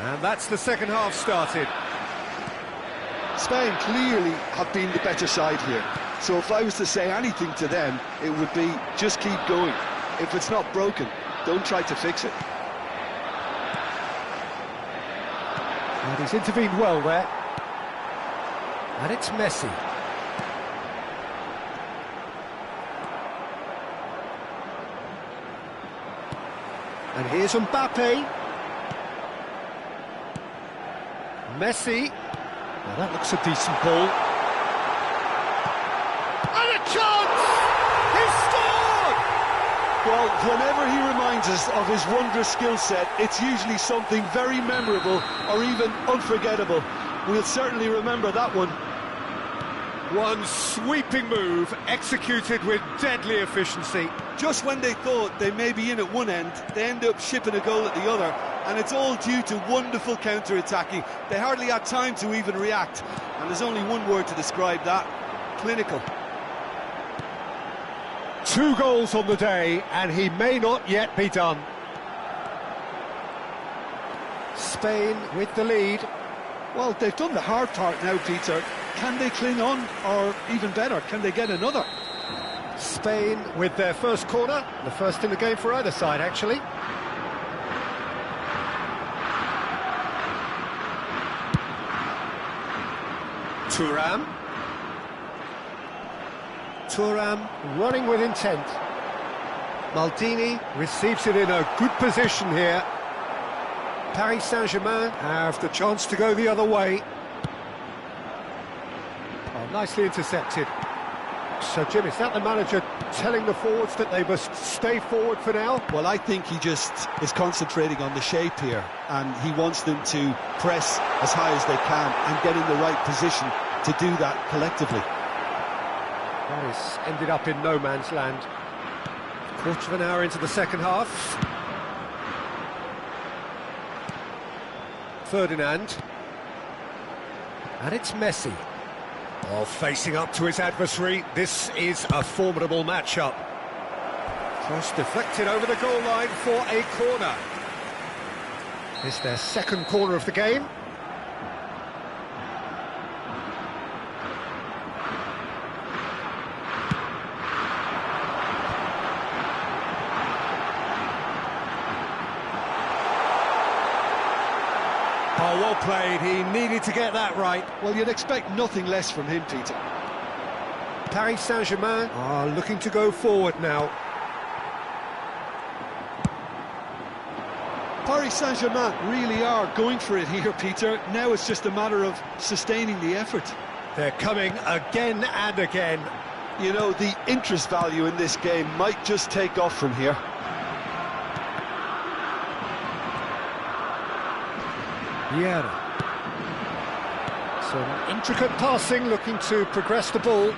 And that's the second half started. Spain clearly have been the better side here. So if I was to say anything to them, it would be just keep going. If it's not broken, don't try to fix it. And he's intervened well there. And it's Messi. And here's Mbappe. Messi. Well, that looks a decent ball. And a chance! He's scored! Well, whenever he reminds us of his wondrous skill set, it's usually something very memorable or even unforgettable. We'll certainly remember that one. One sweeping move, executed with deadly efficiency. Just when they thought they may be in at one end, they end up shipping a goal at the other, and it's all due to wonderful counter-attacking. They hardly had time to even react, and there's only one word to describe that: clinical. 2 goals on the day, and he may not yet be done. Spain with the lead. Well, they've done the hard part now, Peter. Can they cling on, or even better, can they get another? Spain with their first corner, the first in the game for either side, actually. Thuram. Thuram running with intent. Maldini receives it in a good position here. Paris Saint-Germain have the chance to go the other way. Oh, nicely intercepted. So, Jim, is that the manager telling the forwards that they must stay forward for now? Well, I think he just is concentrating on the shape here, and he wants them to press as high as they can and get in the right position to do that collectively. Paris ended up in no man's land. Quarter of an hour into the second half. Ferdinand. And it's Messi. Oh, facing up to his adversary. This is a formidable matchup. Cross deflected over the goal line for a corner. It's their second corner of the game. Oh, well played. He needed to get that right. Well, you'd expect nothing less from him, Peter. Paris Saint-Germain are looking to go forward now. Paris Saint-Germain really are going for it here, Peter. Now it's just a matter of sustaining the effort. They're coming again and again. You know, the interest value in this game might just take off from here. Vieira. Some intricate passing, looking to progress the ball.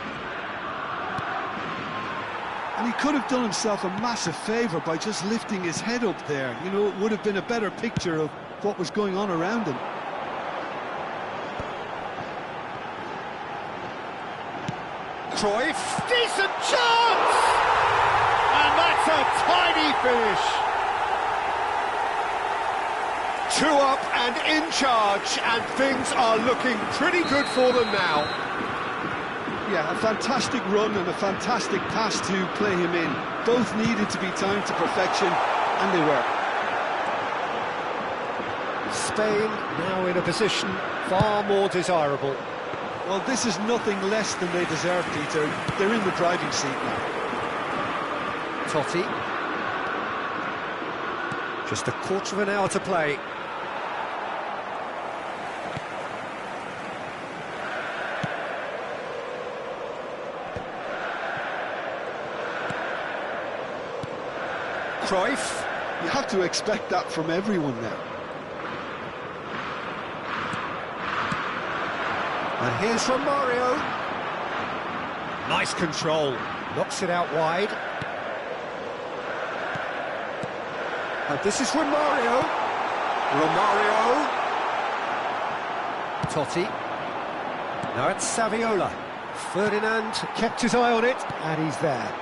And he could have done himself a massive favour by just lifting his head up there. You know, it would have been a better picture of what was going on around him. Cruyff, decent chance! And that's a tiny finish. 2 up and in charge, and things are looking pretty good for them now. Yeah, a fantastic run and a fantastic pass to play him in. Both needed to be timed to perfection, and they were. Spain now in a position far more desirable. Well, this is nothing less than they deserve, Peter. They're in the driving seat now. Totti. Just a quarter of an hour to play. Cruyff. You have to expect that from everyone now. And here's Romario. Nice control. Knocks it out wide. And this is Romario. Romario. Totti. Now it's Saviola. Ferdinand kept his eye on it, and he's there.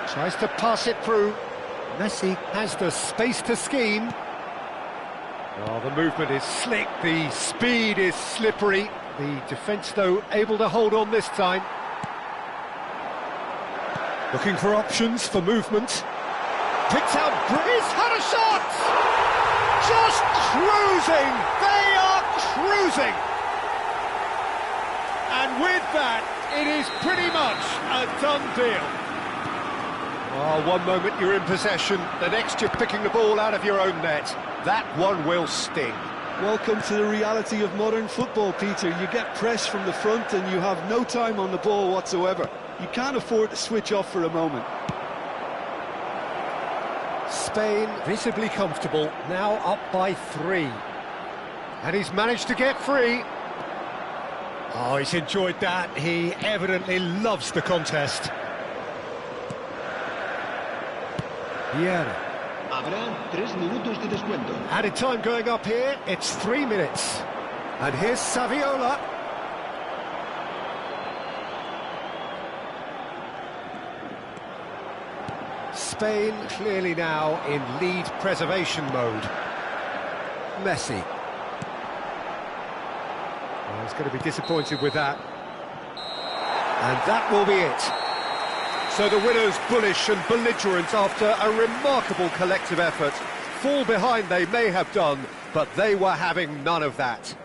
Tries to pass it through. Messi has the space to scheme. Oh, the movement is slick, the speed is slippery. The defence, though, able to hold on this time. Looking for options for movement. Picked out, he's had a shot! Just cruising! They are cruising! And with that, it is pretty much a done deal. Oh, one moment you're in possession, the next you're picking the ball out of your own net. That one will sting. Welcome to the reality of modern football, Peter. You get pressed from the front and you have no time on the ball whatsoever. You can't afford to switch off for a moment. Spain visibly comfortable, now up by 3. And he's managed to get free. Oh, he's enjoyed that. He evidently loves the contest. Vieira. Habrá 3 minutos de descuento. Added time going up here, it's 3 minutes. And here's Saviola. Spain clearly now in lead preservation mode. Messi. Oh, he's going to be disappointed with that. And that will be it. So the winners bullish and belligerent after a remarkable collective effort. Fall behind they may have done, but they were having none of that.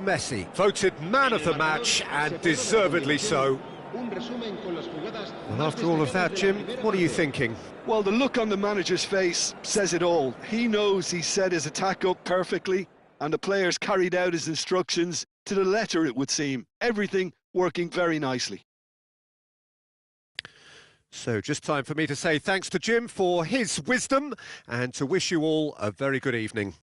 Messi voted man of the match, and deservedly so. And after all of that, Jim, what are you thinking? Well, the look on the manager's face says it all. He knows he set his attack up perfectly, and the players carried out his instructions to the letter, it would seem. Everything working very nicely. So just time for me to say thanks to Jim for his wisdom and to wish you all a very good evening.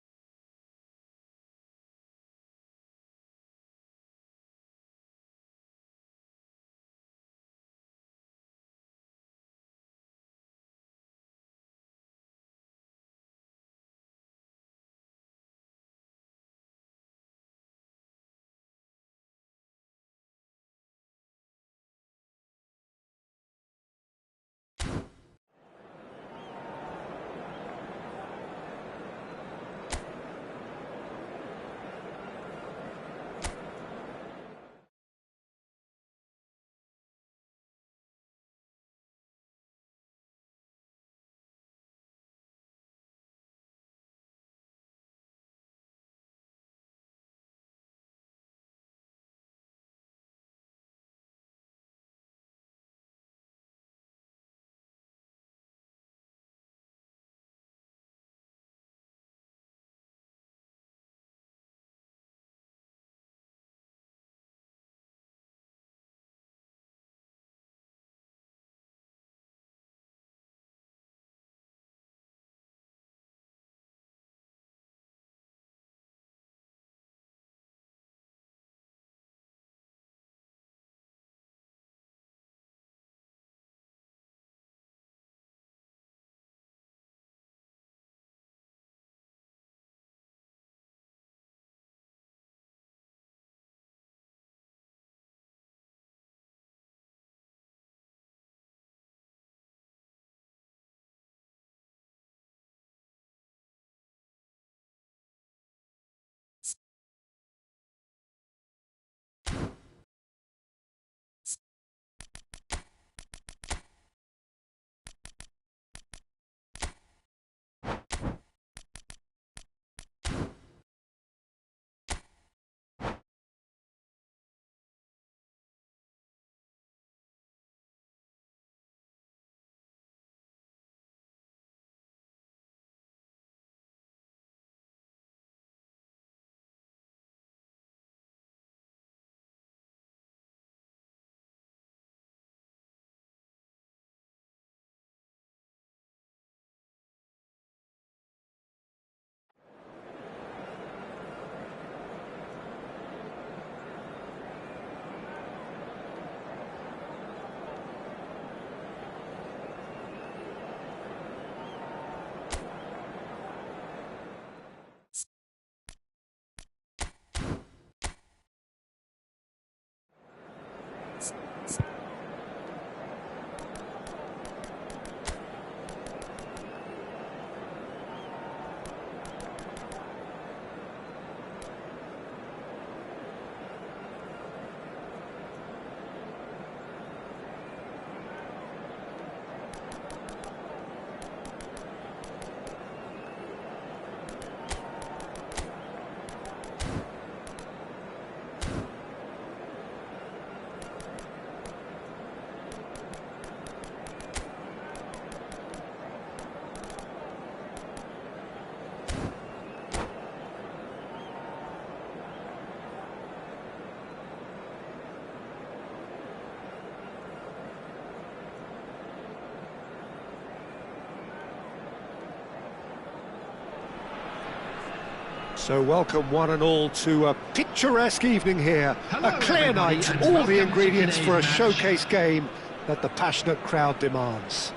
So welcome one and all to a picturesque evening here. Hello, A clear everybody, night, and all the welcome to ingredients for a today's match. showcase game that the passionate crowd demands.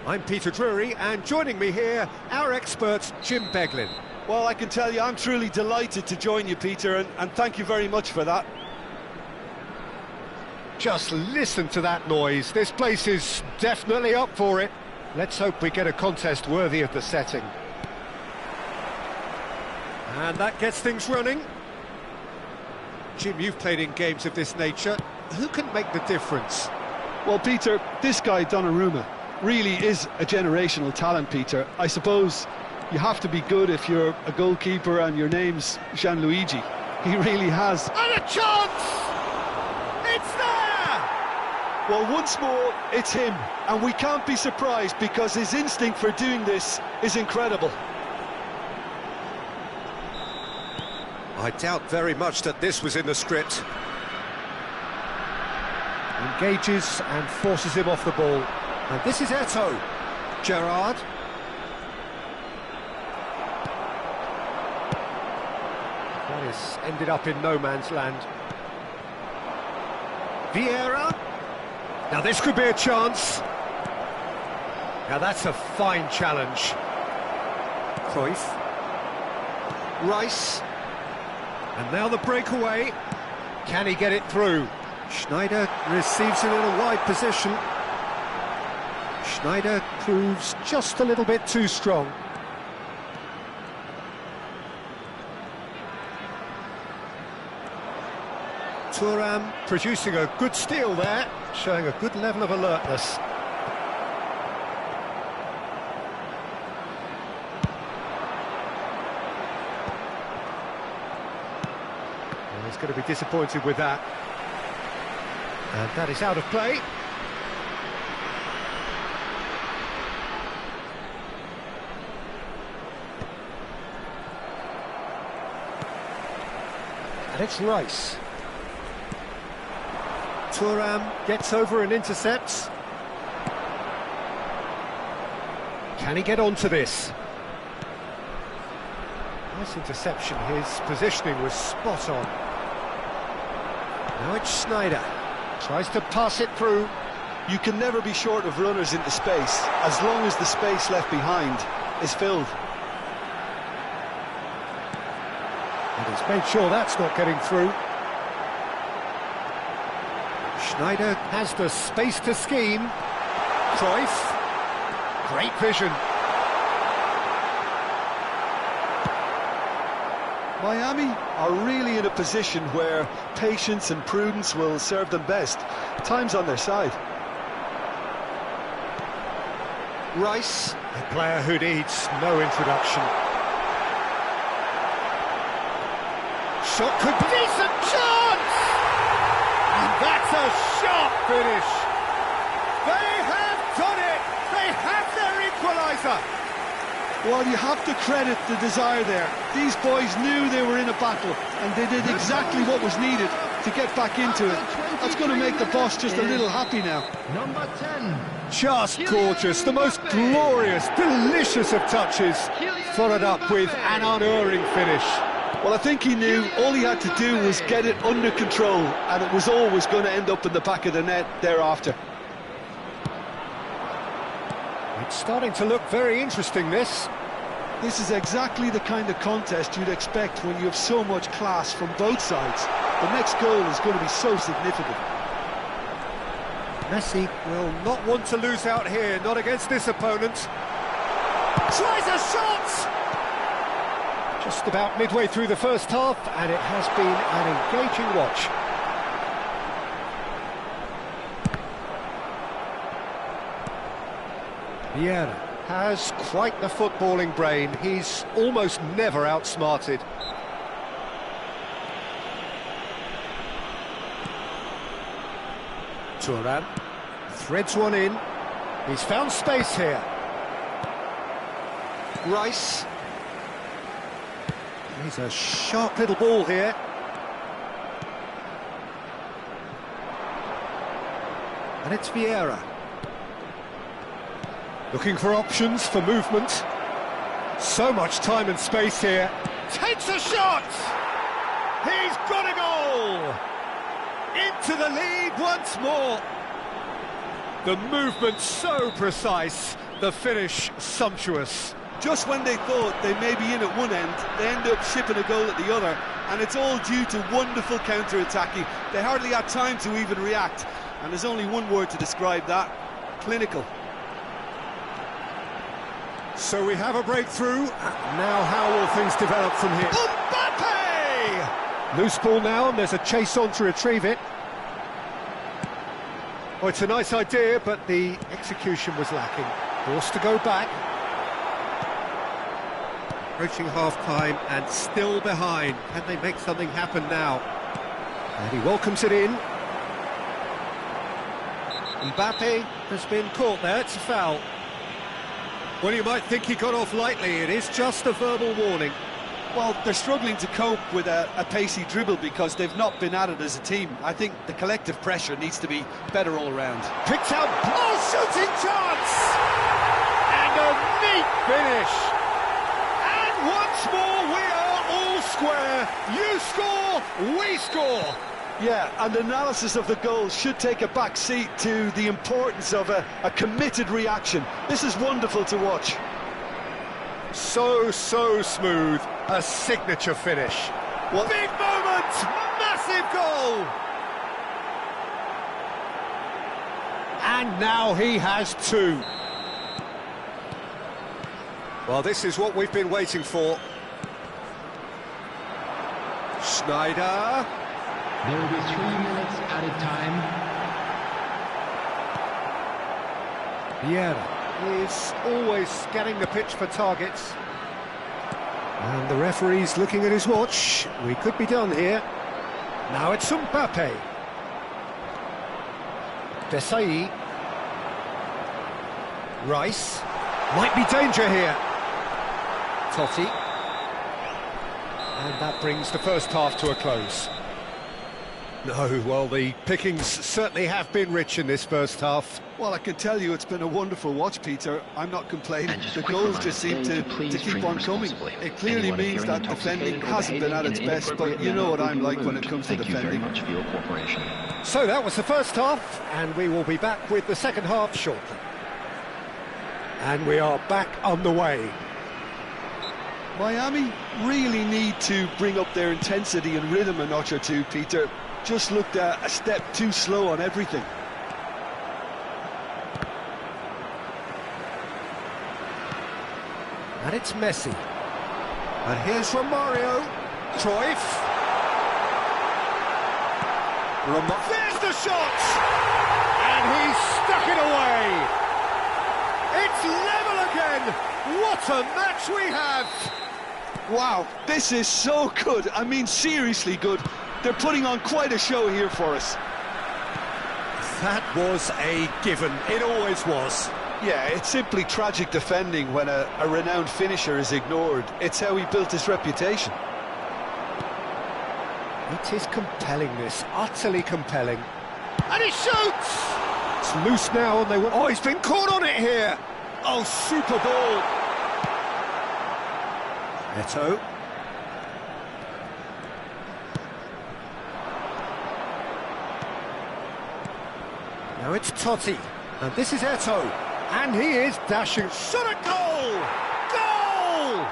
I'm Peter Drury, and joining me here, our expert, Jim Beglin. Well, I can tell you, I'm truly delighted to join you, Peter, and thank you very much for that. Just listen to that noise. This place is definitely up for it. Let's hope we get a contest worthy of the setting. And that gets things running. Jim, you've played in games of this nature. Who can make the difference? Well, Peter, this guy, Donnarumma, really is a generational talent, Peter. I suppose you have to be good if you're a goalkeeper and your name's Gianluigi. He really has. And a chance! It's there! Well, once more, it's him, and we can't be surprised because his instinct for doing this is incredible. I doubt very much that this was in the script. Engages and forces him off the ball. And this is Eto'o. Gerrard. That has ended up in no man's land. Vieira. Now this could be a chance. Now that's a fine challenge. Cruyff. Rice. And now the breakaway. Can he get it through? Schneider receives it in a wide position. Schneider proves just a little bit too strong. Thuram producing a good steal there, showing a good level of alertness. Well, he's going to be disappointed with that. And that is out of play. And it's Rice. Thuram gets over and intercepts. Can he get onto this? Nice interception, his positioning was spot on. Now it's Schneider. Tries to pass it through. You can never be short of runners into space, as long as the space left behind is filled. And he's made sure that's not getting through. Schneider has the space to scheme. Cruyff. Great vision. Miami are really in a position where patience and prudence will serve them best. Time's on their side. Rice, a player who needs no introduction. Shot could be decent chance! And that's a sharp finish. They have done it! They have their equaliser! Well, you have to credit the desire there. These boys knew they were in a battle, and they did exactly what was needed to get back into it. That's going to make the boss just a little happy now. Number 10. Just gorgeous, the most glorious, delicious of touches, followed up with an unerring finish. Well, I think he knew all he had to do was get it under control, and it was always going to end up in the back of the net thereafter. It's starting to look very interesting, this. This is exactly the kind of contest you'd expect when you have so much class from both sides. The next goal is going to be so significant. Messi will not want to lose out here, not against this opponent. Tries a shot! Just about midway through the first half, and it has been an engaging watch. Vieira has quite the footballing brain. He's almost never outsmarted. Thuram threads one in. He's found space here. Rice. He's a sharp little ball here. And it's Vieira. Looking for options for movement. So much time and space here. Takes a shot! He's got a goal! Into the lead once more. The movement so precise, the finish sumptuous. Just when they thought they may be in at one end, they end up shipping a goal at the other, and it's all due to wonderful counter-attacking. They hardly had time to even react, and there's only one word to describe that: clinical. So we have a breakthrough. Now how will things develop from here? Mbappe! Loose ball now, and there's a chase on to retrieve it. Oh, it's a nice idea, but the execution was lacking. Forced to go back. Approaching half-time and still behind. Can they make something happen now? And he welcomes it in. Mbappe has been caught there, it's a foul. Well, you might think he got off lightly, it is just a verbal warning. Well, they're struggling to cope with a pacey dribble because they've not been at it as a team. I think the collective pressure needs to be better all round. Picked out, shooting chance! And a neat finish! And once more we are all square. You score, we score. Yeah, and analysis of the goal should take a back seat to the importance of a committed reaction. This is wonderful to watch. So smooth, a signature finish. What? Big moment, massive goal! And now he has two. Well, this is what we've been waiting for. Schneider. There will be 3 minutes added time. Vieira is always scanning the pitch for targets. And the referee's looking at his watch. We could be done here. Now it's Mbappe. Desailly. Rice. Might be danger here. Totti. And that brings the first half to a close. No, well, the pickings certainly have been rich in this first half. Well, I can tell you it's been a wonderful watch, Peter. I'm not complaining. The goals just seem to keep on coming. It clearly means that defending hasn't been at its best, but you know what I'm like when it comes to defending. So that was the first half, and we will be back with the second half shortly. And we are back on the way. Miami really need to bring up their intensity and rhythm a notch or two, Peter. Just looked a step too slow on everything. And it's Messi. And here's Romario. Cruyff. There's the shot! And he's stuck it away. It's level again. What a match we have. Wow, this is so good. I mean, seriously good. They're putting on quite a show here for us. That was a given. It always was. Yeah, it's simply tragic defending when a renowned finisher is ignored. It's how he built his reputation. It is compelling, this. Utterly compelling. And he shoots! It's loose now, and they want... Oh, he's been caught on it here! Oh, super ball! Eto'o. Now it's Totti, and this is Eto'o, and he is dashing. Shot a goal! Goal!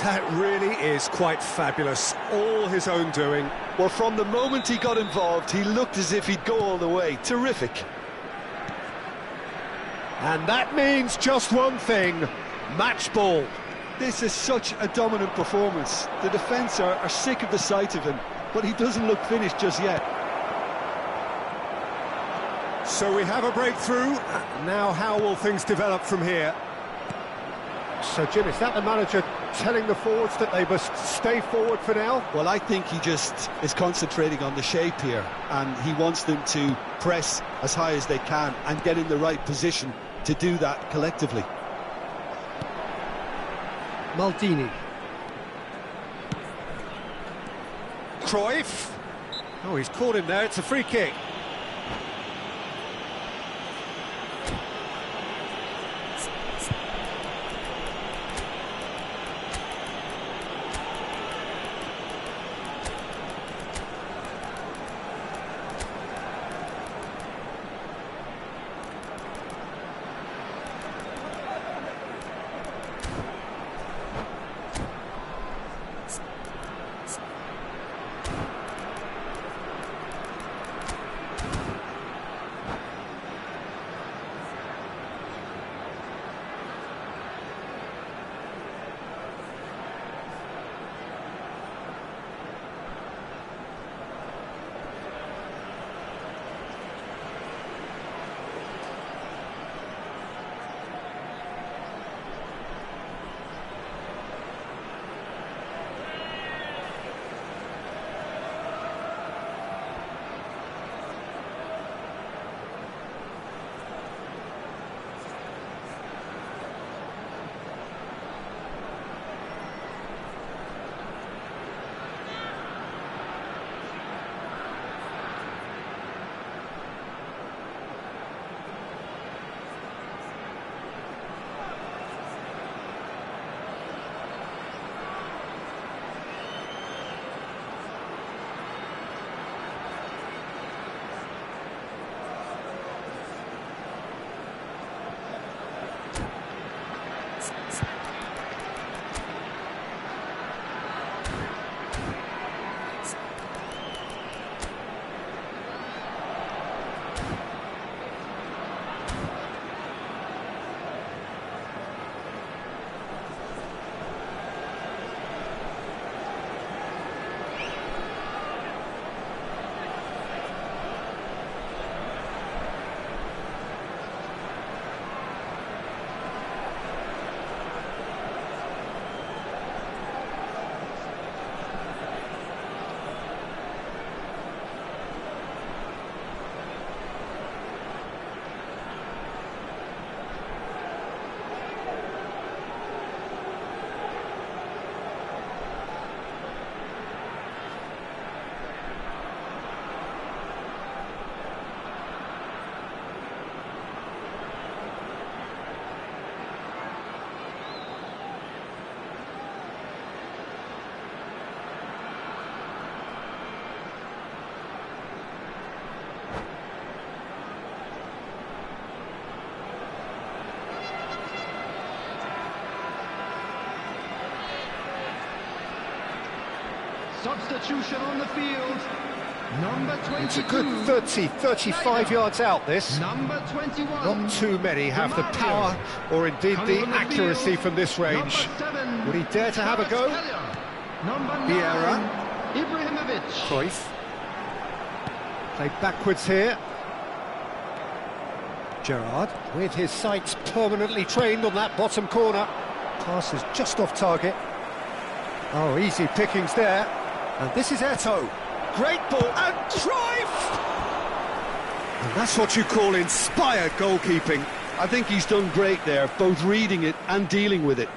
That really is quite fabulous, all his own doing. Well, from the moment he got involved, he looked as if he'd go all the way. Terrific. And that means just one thing, match ball. This is such a dominant performance. The defence are sick of the sight of him, but he doesn't look finished just yet. So we have a breakthrough. Now how will things develop from here? So Jim, is that the manager telling the forwards that they must stay forward for now? Well, I think he just is concentrating on the shape here, and he wants them to press as high as they can and get in the right position to do that collectively. Maldini. Cruyff. Oh, he's caught him there, it's a free kick. Substitution on the field. Number 22. It's a good 30, 35 yards out, this. Number 21. Not too many have the power or indeed the accuracy from this range. Would he dare to have a go? Number 9. Vieira. Ibrahimovic. Cruyff. Played backwards here. Gerrard, with his sights permanently trained on that bottom corner. Pass is just off target. Oh, easy pickings there. And this is Eto'o. Great ball, and Cruyff! And that's what you call inspired goalkeeping. I think he's done great there, both reading it and dealing with it.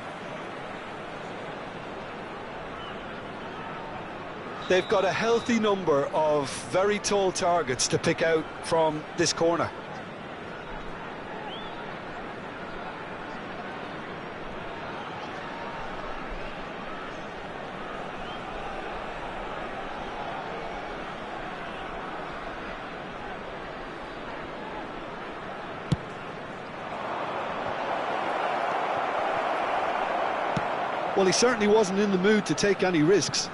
They've got a healthy number of very tall targets to pick out from this corner. Well, he certainly wasn't in the mood to take any risks.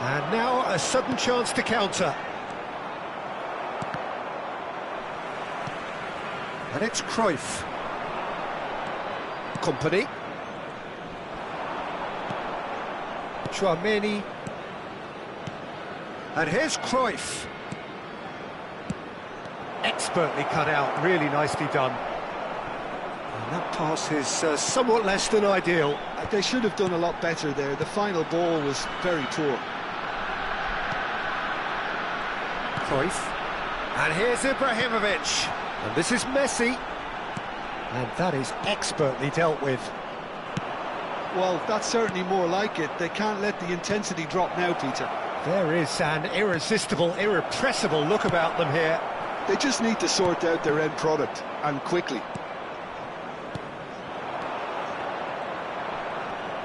And now a sudden chance to counter. And it's Cruyff. Kompany. Tchouaméni. And here's Cruyff. Expertly cut out, really nicely done. And that pass is somewhat less than ideal. They should have done a lot better there. The final ball was very poor. Cruyff. And here's Ibrahimovic. And this is Messi. And that is expertly dealt with. Well, that's certainly more like it. They can't let the intensity drop now, Peter. There is an irresistible, irrepressible look about them here. They just need to sort out their end product, and quickly.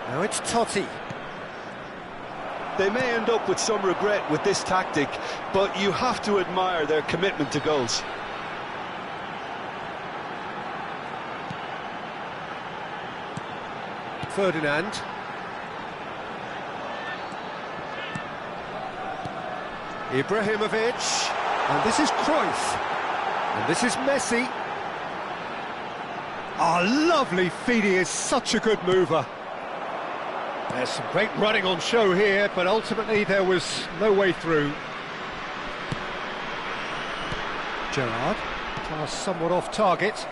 Now it's Totti. They may end up with some regret with this tactic, but you have to admire their commitment to goals. Ferdinand. Ibrahimovic. And this is Cruyff. And this is Messi. Oh, lovely feed. He is such a good mover. There's some great running on show here, but ultimately there was no way through. Gerrard. Pass somewhat off target.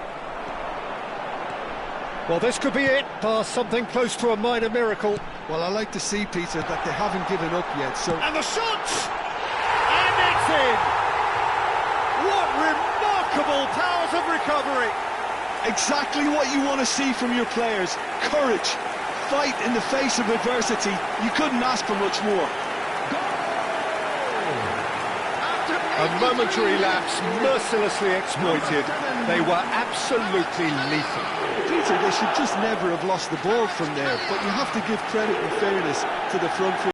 Well, this could be it. Pass something close to a minor miracle. Well, I like to see, Peter, that they haven't given up yet, so... And the shot! And it's in! What remarkable powers of recovery! Exactly what you want to see from your players. Courage, fight in the face of adversity. You couldn't ask for much more. A momentary lapse, mercilessly exploited. They were absolutely lethal. Peter, they should just never have lost the ball from there, but you have to give credit and fairness to the front foot.